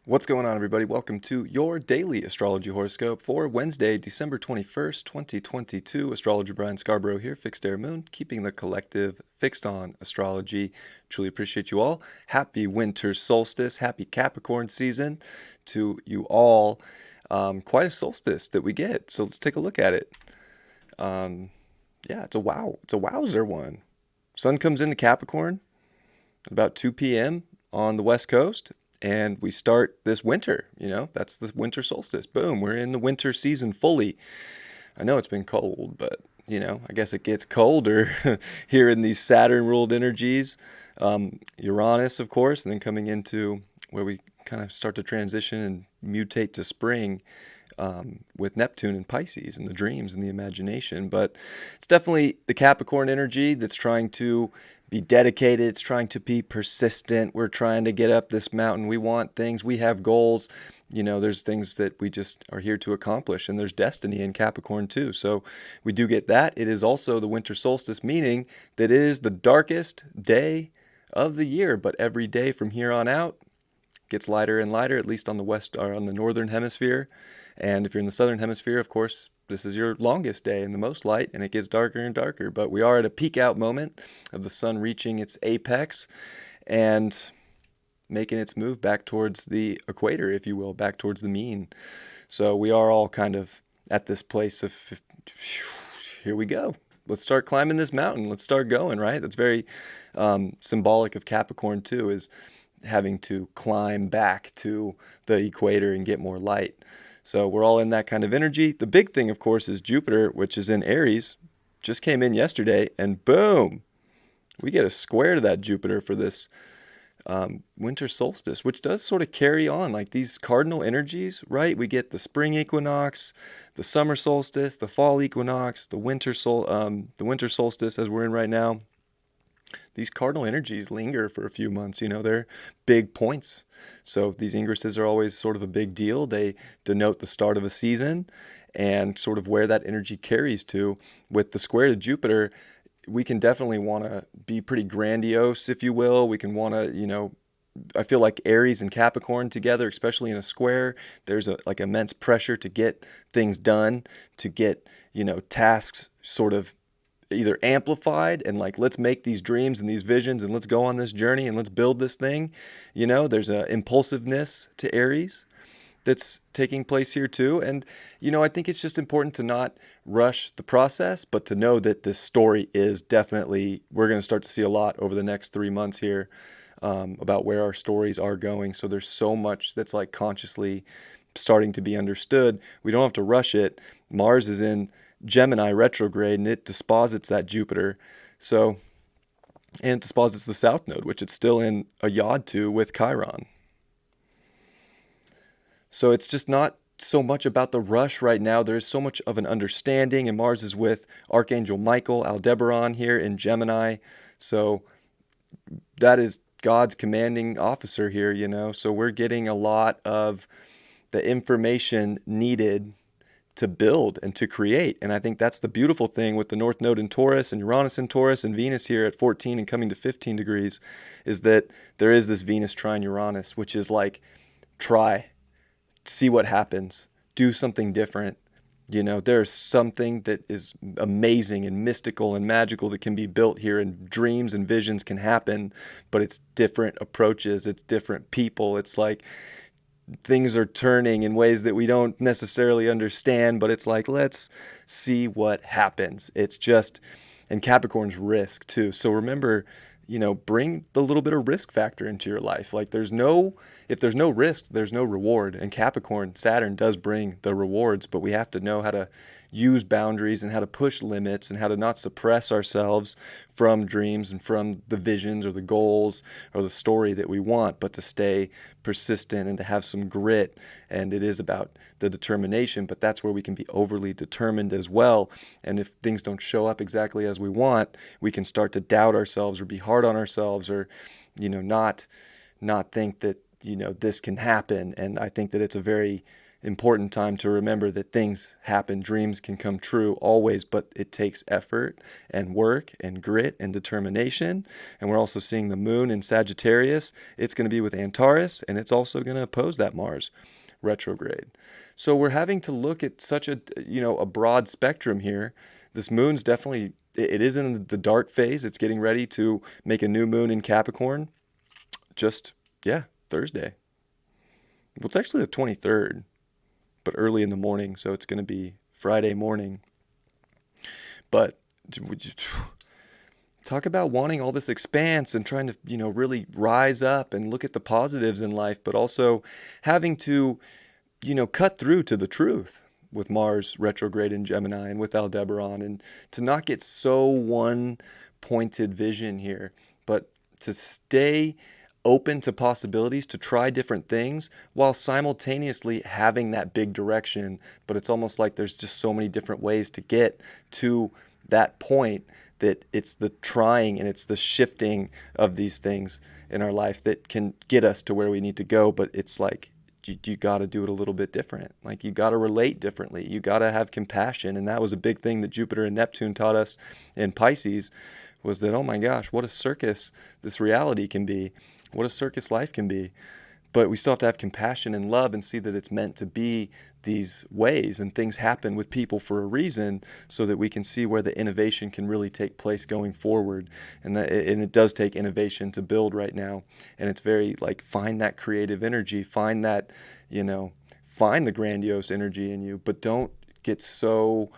What's going on, everybody? Welcome to your daily astrology horoscope for Wednesday, December 21st, 2022. Astrologer Brian Scarborough here, Fixed Air Moon, keeping the collective fixed on astrology. Truly appreciate you all. Happy winter solstice, happy Capricorn season to you all. Quite a solstice that we get, so let's take a look at it. Yeah, it's a wowzer one. Sun comes into Capricorn at about 2 p.m. on the West Coast. And we start this winter, that's the winter solstice. Boom, we're in the winter season fully. I know it's been cold, but, I guess it gets colder here in these Saturn-ruled energies. Uranus, of course, and then coming into where we kind of start to transition and mutate to spring with Neptune and Pisces and the dreams and the imagination. But it's definitely the Capricorn energy that's trying to be dedicated. It's trying to be persistent. We're trying to get up this mountain. We want things. We have goals. There's things that we just are here to accomplish, and there's destiny in Capricorn too. So we do get that. It is also the winter solstice, meaning that it is the darkest day of the year. But every day from here on out gets lighter and lighter, at least on the west or on the northern hemisphere. And if you're in the southern hemisphere, of course, this is your longest day and the most light, and it gets darker and darker. But we are at a peak out moment of the sun reaching its apex and making its move back towards the equator, if you will, back towards the mean. So we are all kind of at this place of, here we go. Let's start climbing this mountain. Let's start going, right? That's very symbolic of Capricorn too, is having to climb back to the equator and get more light. So we're all in that kind of energy. The big thing, of course, is Jupiter, which is in Aries, just came in yesterday, and boom, we get a square to that Jupiter for this winter solstice, which does sort of carry on like these cardinal energies, right? We get the spring equinox, the summer solstice, the fall equinox, the winter solstice as we're in right now. These cardinal energies linger for a few months. They're big points. So these ingresses are always sort of a big deal. They denote the start of a season and sort of where that energy carries to. With the square to Jupiter, we can definitely want to be pretty grandiose, if you will. We can want to, I feel like Aries and Capricorn together, especially in a square, there's like immense pressure to get things done, to get, tasks sort of either amplified and like, let's make these dreams and these visions and let's go on this journey and let's build this thing. There's a impulsiveness to Aries that's taking place here too. And, I think it's just important to not rush the process, but to know that this story is definitely, we're going to start to see a lot over the next 3 months here about where our stories are going. So there's so much that's like consciously starting to be understood. We don't have to rush it. Mars is in Gemini retrograde, and it disposits that Jupiter. And it disposits the South Node, which it's still in a yod to with Chiron. So it's just not so much about the rush right now. There's so much of an understanding, and Mars is with Archangel Michael, Aldebaran here in Gemini. So that is God's commanding officer here, So we're getting a lot of the information needed to build and to create. And I think that's the beautiful thing with the North Node in Taurus and Uranus in Taurus and Venus here at 14 and coming to 15 degrees, is that there is this Venus trine Uranus, which is like, try, see what happens, do something different. There's something that is amazing and mystical and magical that can be built here, and dreams and visions can happen, but it's different approaches, it's different people. It's like things are turning in ways that we don't necessarily understand, but it's like, let's see what happens. It's just, and Capricorn's risk too. So remember, bring the little bit of risk factor into your life. Like if there's no risk, there's no reward. And Capricorn, Saturn does bring the rewards, but we have to know how to use boundaries and how to push limits and how to not suppress ourselves from dreams and from the visions or the goals or the story that we want, but to stay persistent and to have some grit. And it is about the determination, but that's where we can be overly determined as well. And if things don't show up exactly as we want, we can start to doubt ourselves or be hard on ourselves, or, not think that, this can happen. And I think that it's a very important time to remember that things happen, dreams can come true always, but it takes effort and work and grit and determination. And we're also seeing the moon in Sagittarius. It's going to be with Antares, and it's also going to oppose that Mars retrograde. So we're having to look at such a broad spectrum here. This moon's definitely, it is in the dark phase. It's getting ready to make a new moon in Capricorn. Just, yeah, Thursday. Well, it's actually the 23rd, but early in the morning, so it's going to be Friday morning. But talk about wanting all this expanse and trying to, really rise up and look at the positives in life, but also having to, cut through to the truth with Mars retrograde in Gemini and with Aldebaran, and to not get so one-pointed vision here, but to stay open to possibilities, to try different things while simultaneously having that big direction. But it's almost like there's just so many different ways to get to that point, that it's the trying and it's the shifting of these things in our life that can get us to where we need to go. But it's like you got to do it a little bit different. Like, you got to relate differently. You got to have compassion. And that was a big thing that Jupiter and Neptune taught us in Pisces, was that, oh my gosh, what a circus this reality can be. What a circus life can be. But we still have to have compassion and love and see that it's meant to be these ways, and things happen with people for a reason, so that we can see where the innovation can really take place going forward. And it does take innovation to build right now. And it's very like, find that creative energy, find that, find the grandiose energy in you, but don't get so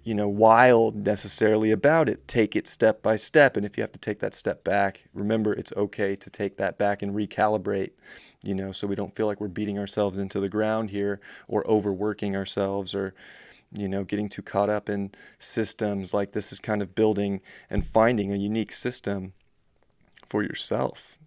wild necessarily about it. Take it step by step. And if you have to take that step back, remember, it's okay to take that back and recalibrate, so we don't feel like we're beating ourselves into the ground here, or overworking ourselves, or, getting too caught up in systems. Like, this is kind of building and finding a unique system for yourself.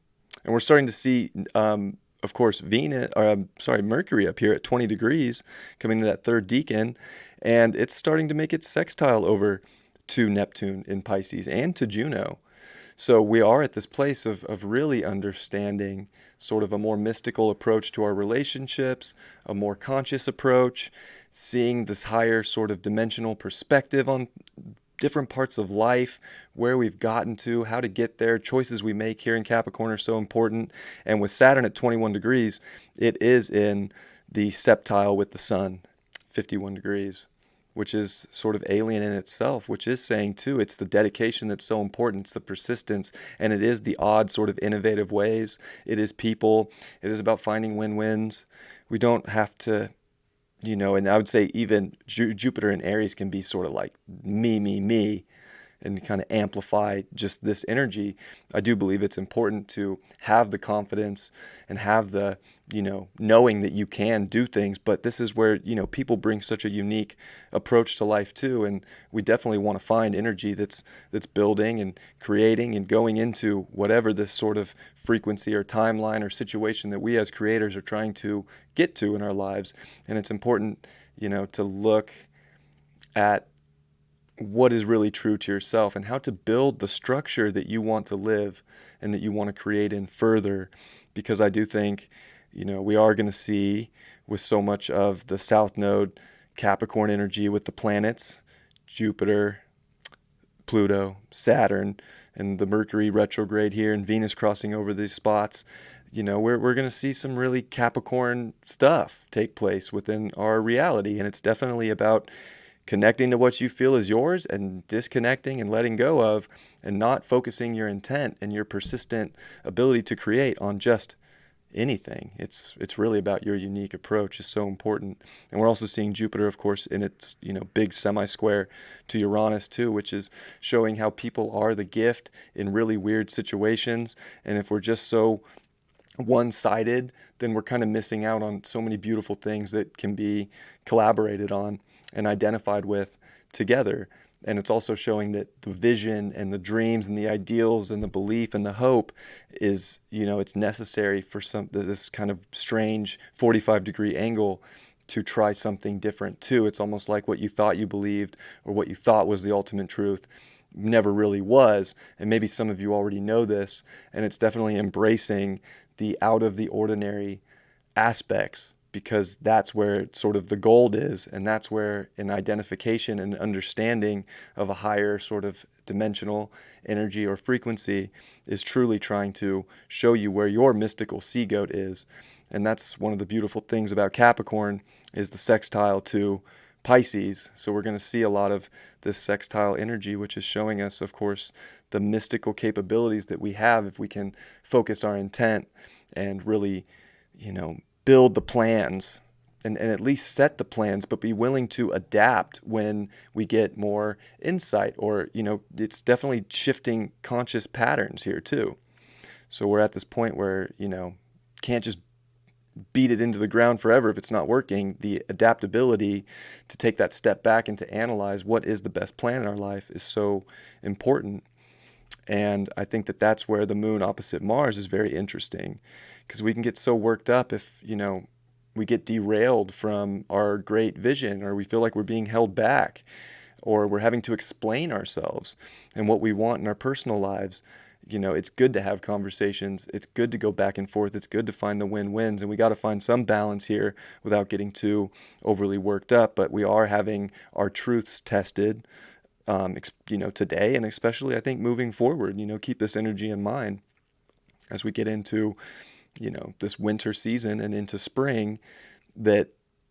And we're starting to see, of course, Mercury up here at 20 degrees, coming to that third decan, and it's starting to make its sextile over to Neptune in Pisces and to Juno. So we are at this place of really understanding sort of a more mystical approach to our relationships, a more conscious approach, seeing this higher sort of dimensional perspective on different parts of life, where we've gotten to, how to get there. Choices we make here in Capricorn are so important. And with Saturn at 21 degrees, it is in the septile with the sun, 51 degrees, which is sort of alien in itself, which is saying too, it's the dedication that's so important. It's the persistence, and it is the odd sort of innovative ways. It is people. It is about finding win-wins. We don't have to, and I would say even Jupiter in Aries can be sort of like me, and kind of amplify just this energy. I do believe it's important to have the confidence and have the, knowing that you can do things. But this is where, people bring such a unique approach to life too. And we definitely want to find energy that's building and creating and going into whatever this sort of frequency or timeline or situation that we as creators are trying to get to in our lives. And it's important, to look at what is really true to yourself, and how to build the structure that you want to live and that you want to create in further. Because I do think, we are going to see, with so much of the South Node Capricorn energy with the planets, Jupiter, Pluto, Saturn, and the Mercury retrograde here, and Venus crossing over these spots, we're going to see some really Capricorn stuff take place within our reality. And it's definitely about connecting to what you feel is yours, and disconnecting and letting go of, and not focusing your intent and your persistent ability to create on just anything. It's really about your unique approach is so important. And we're also seeing Jupiter, of course, in its, big semi-square to Uranus too, which is showing how people are the gift in really weird situations. And if we're just so one-sided, then we're kind of missing out on so many beautiful things that can be collaborated on and identified with together. And it's also showing that the vision and the dreams and the ideals and the belief and the hope is, it's necessary for this kind of strange 45-degree angle to try something different too. It's almost like what you thought you believed, or what you thought was the ultimate truth, never really was. And maybe some of you already know this, and it's definitely embracing the out of the ordinary aspects because that's where sort of the gold is, and that's where an identification and understanding of a higher sort of dimensional energy or frequency is truly trying to show you where your mystical sea goat is. And that's one of the beautiful things about Capricorn, is the sextile to Pisces. So we're going to see a lot of this sextile energy, which is showing us, of course, the mystical capabilities that we have if we can focus our intent and really, build the plans and at least set the plans, but be willing to adapt when we get more insight, or, it's definitely shifting conscious patterns here too. So we're at this point where, can't just beat it into the ground forever if it's not working. The adaptability to take that step back and to analyze what is the best plan in our life is so important. And I think that that's where the moon opposite Mars is very interesting, because we can get so worked up if, we get derailed from our great vision, or we feel like we're being held back, or we're having to explain ourselves and what we want in our personal lives. It's good to have conversations. It's good to go back and forth. It's good to find the win-wins. And we got to find some balance here without getting too overly worked up. But we are having our truths tested, today. And especially, I think, moving forward, keep this energy in mind as we get into, this winter season and into spring, that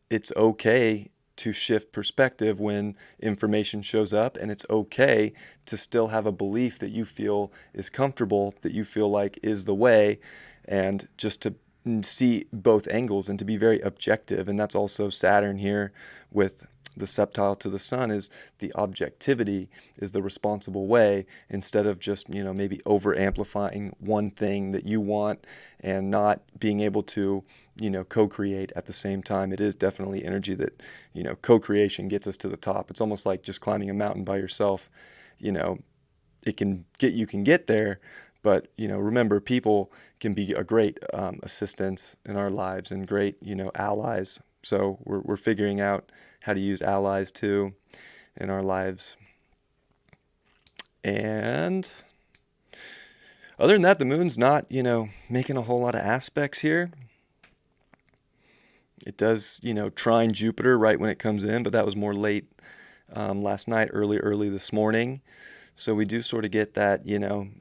it's okay to shift perspective when information shows up, and it's okay to still have a belief that you feel is comfortable, that you feel like is the way, and just to see both angles and to be very objective. And that's also Saturn here with the septile to the sun, is the objectivity is the responsible way, instead of just, maybe over amplifying one thing that you want and not being able to, co-create at the same time. It is definitely energy that, co-creation gets us to the top. It's almost like just climbing a mountain by yourself. It can you can get there, but, remember, people can be a great assistance in our lives and great, allies. So we're figuring out how to use allies too in our lives. And other than that, the moon's not, making a whole lot of aspects here. It does, trine Jupiter right when it comes in, but that was more late last night, early this morning. So we do sort of get that,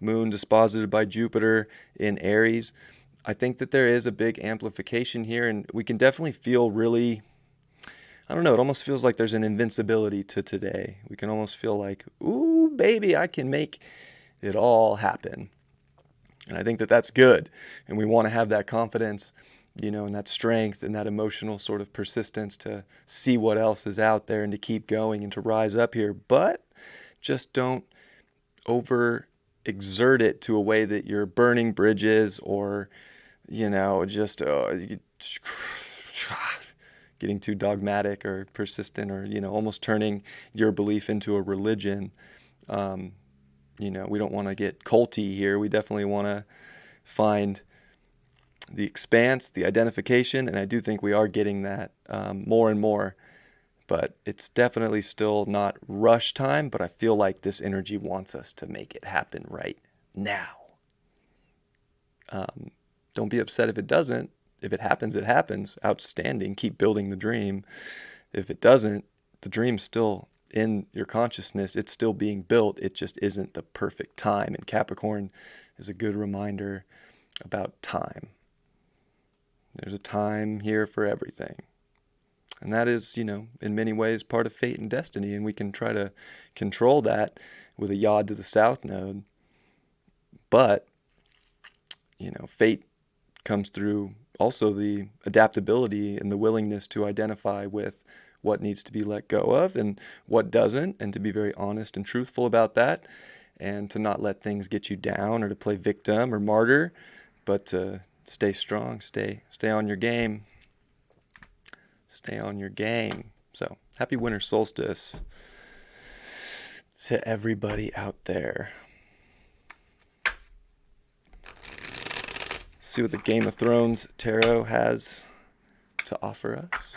moon disposited by Jupiter in Aries. I think that there is a big amplification here, and we can definitely feel really, I don't know, it almost feels like there's an invincibility to today. We can almost feel like, ooh, baby, I can make it all happen. And I think that that's good. And we want to have that confidence, and that strength and that emotional sort of persistence to see what else is out there and to keep going and to rise up here. But just don't over exert it to a way that you're burning bridges, or, just getting too dogmatic or persistent, or, almost turning your belief into a religion. We don't want to get culty here. We definitely want to find the expanse, the identification, and I do think we are getting that more and more. But it's definitely still not rush time, but I feel like this energy wants us to make it happen right now. Don't be upset if it doesn't. If it happens, it happens. Outstanding. Keep building the dream. If it doesn't, the dream's still in your consciousness. It's still being built. It just isn't the perfect time. And Capricorn is a good reminder about time. There's a time here for everything. And that is, in many ways part of fate and destiny. And we can try to control that with a Yod to the South node. But, fate comes through also the adaptability and the willingness to identify with what needs to be let go of and what doesn't, and to be very honest and truthful about that, and to not let things get you down or to play victim or martyr, but to stay strong, stay on your game. Stay on your game. So, happy winter solstice to everybody out there. See what the Game of Thrones tarot has to offer us.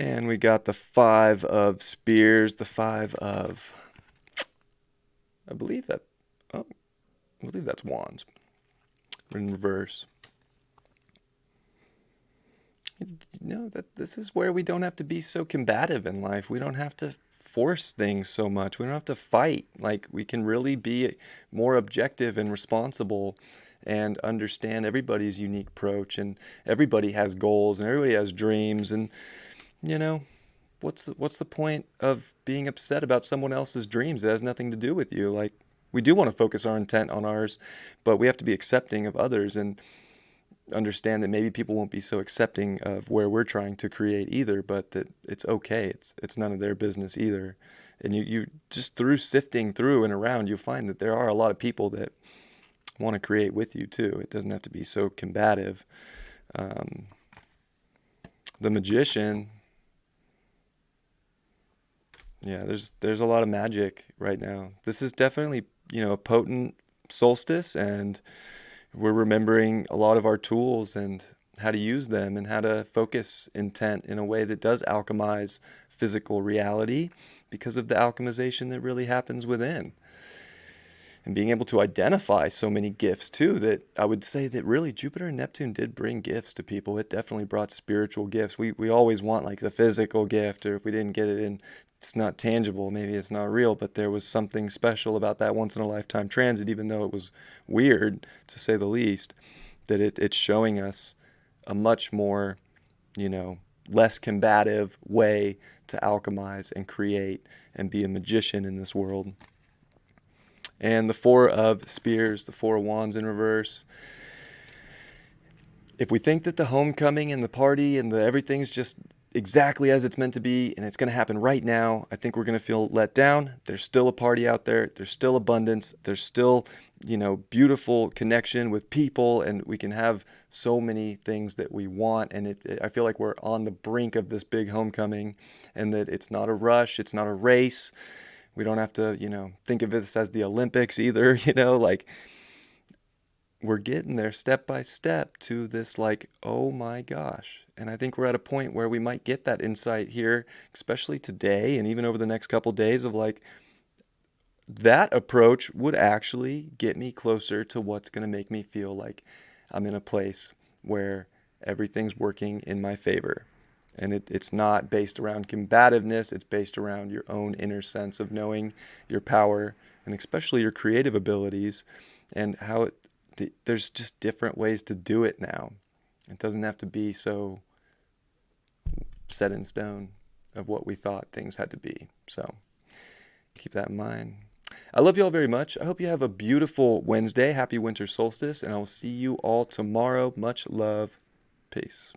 And we got the Five of Spears, the Five of, I believe that, oh, I believe that's Wands in reverse. That this is where we don't have to be so combative in life. We don't have to force things so much. We don't have to fight. Like, we can really be more objective and responsible and understand everybody's unique approach, and everybody has goals and everybody has dreams, and you know, what's the point of being upset about someone else's dreams? It has nothing to do with you. Like, we do want to focus our intent on ours, but we have to be accepting of others and understand that maybe people won't be so accepting of where we're trying to create either, but that it's okay. It's none of their business either. And you just through sifting through and around, you'll find that there are a lot of people that want to create with you too. It doesn't have to be so combative. The Magician, yeah, there's a lot of magic right now. This is definitely, a potent solstice, and we're remembering a lot of our tools and how to use them and how to focus intent in a way that does alchemize physical reality because of the alchemization that really happens within. And being able to identify so many gifts too, that I would say that really Jupiter and Neptune did bring gifts to people. It definitely brought spiritual gifts. We always want like the physical gift, or if we didn't get it in, it's not tangible, maybe it's not real, but there was something special about that once in a lifetime transit, even though it was weird to say the least, that it's showing us a much more, less combative way to alchemize and create and be a magician in this world. And the Four of Spears, the Four of Wands in reverse. If we think that the homecoming and the party and everything's just exactly as it's meant to be and it's going to happen right now, I think we're going to feel let down. There's still a party out there. There's still abundance. There's still, beautiful connection with people, and we can have so many things that we want. And I feel like we're on the brink of this big homecoming, and that it's not a rush. It's not a race. We don't have to, think of this as the Olympics either, like we're getting there step by step to this, like, oh my gosh. And I think we're at a point where we might get that insight here, especially today and even over the next couple days, of like, that approach would actually get me closer to what's going to make me feel like I'm in a place where everything's working in my favor. And it's not based around combativeness. It's based around your own inner sense of knowing your power, and especially your creative abilities, and how there's just different ways to do it now. It doesn't have to be so set in stone of what we thought things had to be. So keep that in mind. I love you all very much. I hope you have a beautiful Wednesday. Happy winter solstice, and I will see you all tomorrow. Much love. Peace.